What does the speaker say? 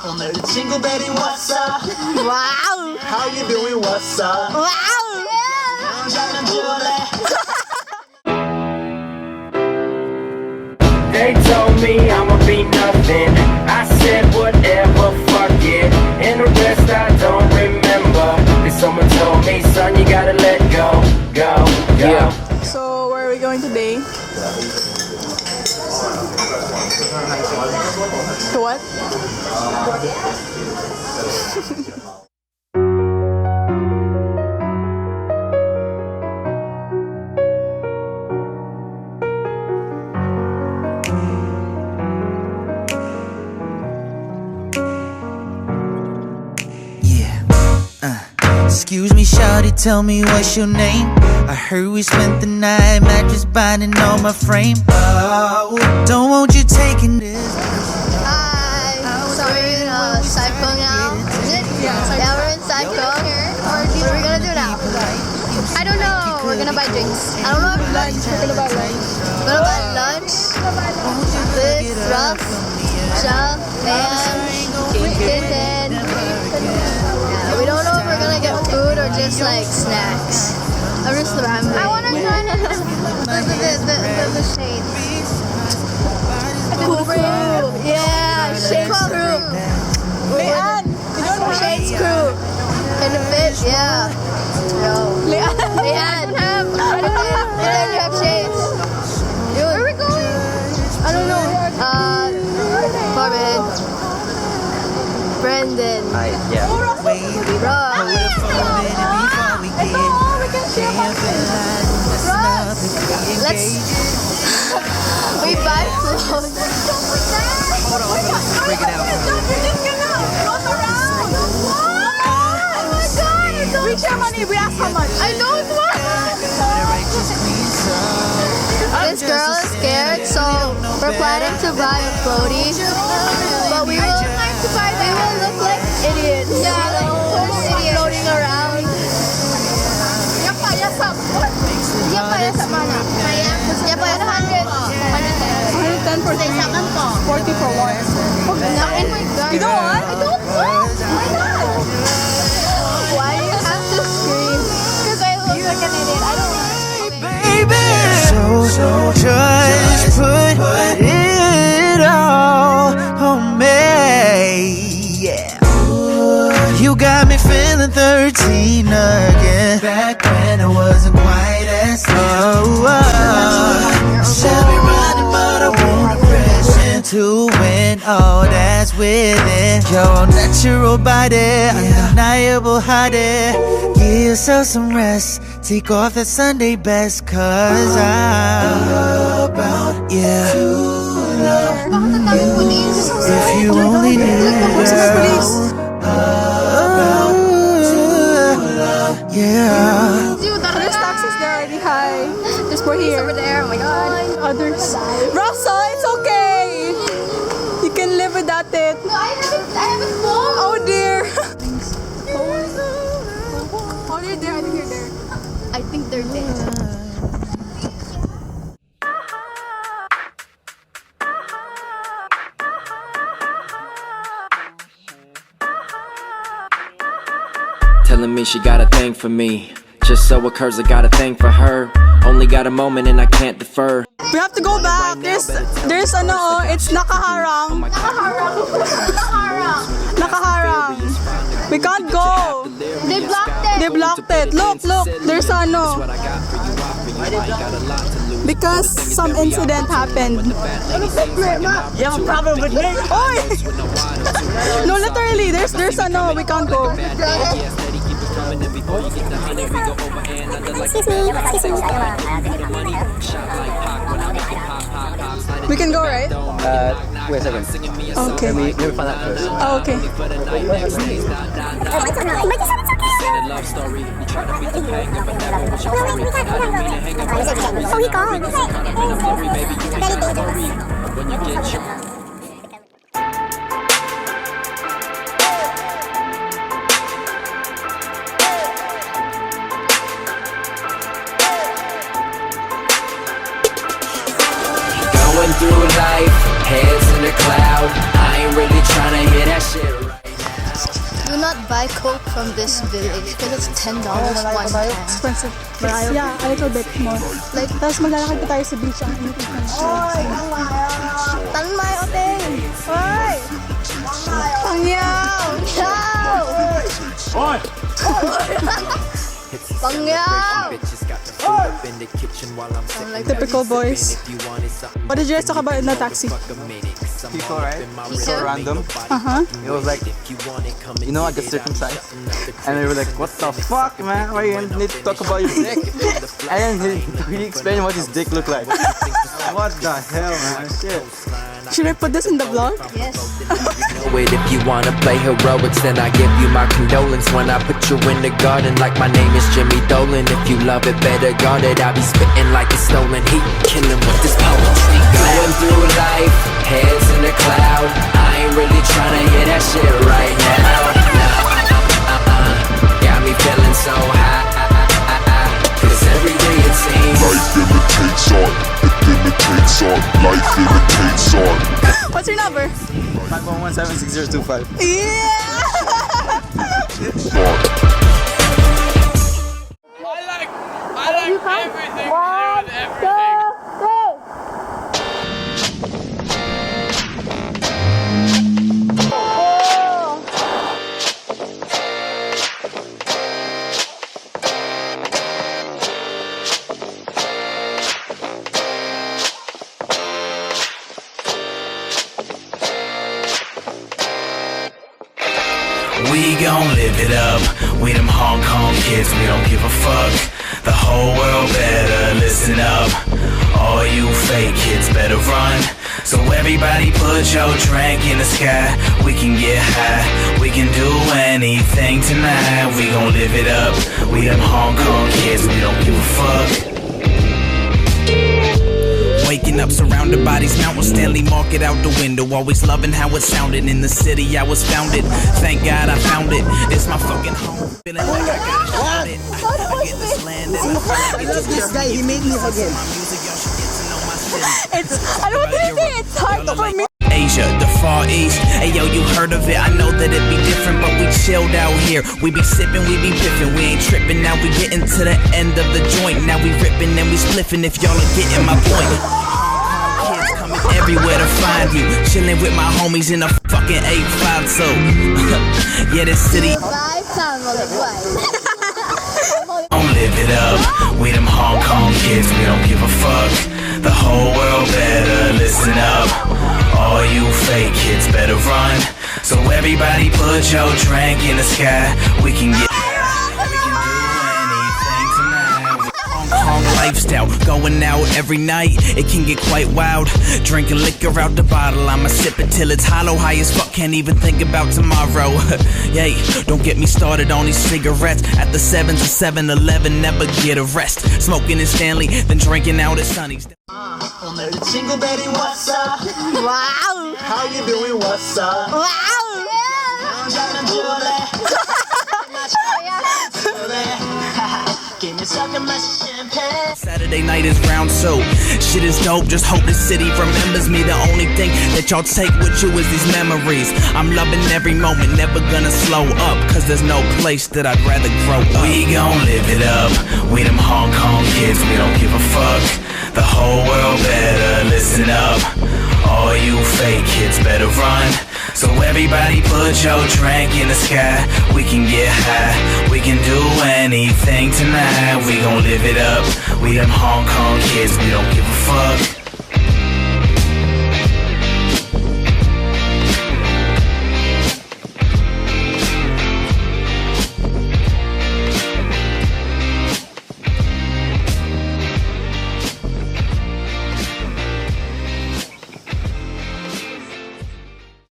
오늘도 친구들이 왔어. Wow! How you doing? What's up? Wow! 장난 줄래? They told me I'ma be nothing. I said whatever, fuck it. And the rest I don't remember. Cause someone told me, son, you gotta let go, go. Yeah. So, where are we going today? To what? Excuse me, shawty, tell me what's your name? I heard we spent the night mattress binding on my frame. Oh, don't want you taking this. Hi, so we're in Sai Kung now. Is it? Yeah, we're in Sai Kung. What are we gonna do now? I don't know. We're gonna buy drinks. I don't know if lunch. We're gonna buy lunch. We're gonna buy lunch with Ruff, Shell, and Kitten. We don't know if we're gonna get food or just like snacks. I'm just rambling. I wanna try the shade. Cool crew. Yeah, Shade's crew. Leanne! You don't know Shade's crew. In the fit, yeah. Yo. Leanne. And then you have Shades. Where are we going? I don't know. Corbin. Brendan. Yeah. Rob. Let's. We buy clothes. Hold on, let's break it out. Reach your money, we ask how much. I don't want. This girl is scared, so we're planning to buy a floaty, but we will look like idiots. Yeah, like floating around. Yapa, mana? Yapa, 100. 110 for 40 for one. Oh my God. You don't want? I don't want. Why not? Why do you have to scream? Because I look like an idiot. I don't want. Baby, so just put it all on me. Yeah. You got me feeling 13 again. Back when I wasn't quite as slow. Should be running, but I wanna press into it. All that's within your natural body, undeniable hottie. Give yourself some rest. Take off that Sunday best, cause I'm about, yeah, to love you. If you only knew, girl. Yeah. There's taxis there already. Hi. There's more here. Over there. Oh my God. Other side. Russell, it's okay. You can live without it. No, I haven't phone. Oh dear. Oh, they're there. I think you're there. I think they're dead. Telling me she got a thing for me. Just so occurs I got a thing for her. Only got a moment and I can't defer. We have to go back. There's ano, it's nakaharang. Nakaharang. We can't go. They blocked it. They blocked it. Look, there's ano. Because some incident happened. You have a problem with me? Oy! No, literally, there's ano, we can't go. We can go, right? Wait a second. Okay. Let me find out first. Oh, okay. Oh, he gone. Very dangerous. Going through life, heads in the cloud. I ain't really tryna hear that shit. not buy Coke from this village because it's $10 one can. Expensive. Yeah, a little bit more. Like, Tapos maglalakad pa tayo sa beach. Ang init na. Tanmay Hotel! Hoy! Pangyaw! Pangyaw! Pangyaw! Typical boys. What did you guys talk about in the taxi? People, right? So random. It was like, you know, I get circumcised. And they were like, what the fuck, man? Why you need to talk about your dick? And then he explained what his dick looked like. What the hell, man? Shit. Should I put this in the vlog? Yes. If you wanna play heroics, then I give you my condolence. When I put you in the garden like my name is Jimmy Dolan. If you love it, better guard it. I'll be spitting like it's stolen heat, killing with this poetry. Going through life, heads in the cloud. I ain't really tryna hear that shit right now. Got me feeling so high. Cause every day it seems life imitates art, it imitates art, life imitates art. What's your number? 511-76025. Yeah! I like everything to do with everything. We gon' live it up. We them Hong Kong kids, we don't give a fuck. The whole world better listen up. All you fake kids better run. So everybody put your drink in the sky. We can get high, we can do anything tonight. We gon' live it up. We them Hong Kong kids, we don't give a fuck. Waking up surrounded by these mountains, Stanley Market out the window. Always loving how it sounded in the city I was founded. Thank God I found it. It's my fucking home. Feeling like I got it. I get this land and I love this guy. He made me forget. I don't think it's hard for me. Asia, the Far East. Hey yo, you heard of it? I know that it be different, but we chilled out here. We be sipping, we be piffin', we ain't trippin'. Now we getting to the end of the joint. Now we rippin' and we spliffin'. If y'all are getting my point. Kids coming everywhere to find you. Chillin' with my homies in a fucking 852. Yeah, this city. Don't live it up. We them Hong Kong kids, we don't give a fuck. The whole world better listen up. All you fake kids better run. So everybody put your drink in the sky. We can get, we can do anything tonight. Hong Kong lifestyle, going out every night. It can get quite wild. Drinking liquor out the bottle, I'ma sip it till it's hollow. High as fuck, can't even think about tomorrow. Yay, don't get me started on these cigarettes. At the 7's or 7-Eleven, never get a rest. Smoking in Stanley, then drinking out at Sonny's. Jingle Betty, what's up? Wow! How you doing? What's up? Wow! Give me some of my champagne. Saturday night is round, so shit is dope. Just hope the city remembers me. The only thing that y'all take with you is these memories. I'm loving every moment, never gonna slow up, cause there's no place that I'd rather grow up. We gon' live it up. We them Hong Kong kids, we don't give a fuck. The whole world better listen up. All you fake kids better run. So everybody put your drink in the sky. We can get high, we can do anything tonight. We gon' live it up. We them Hong Kong kids, we don't give a fuck.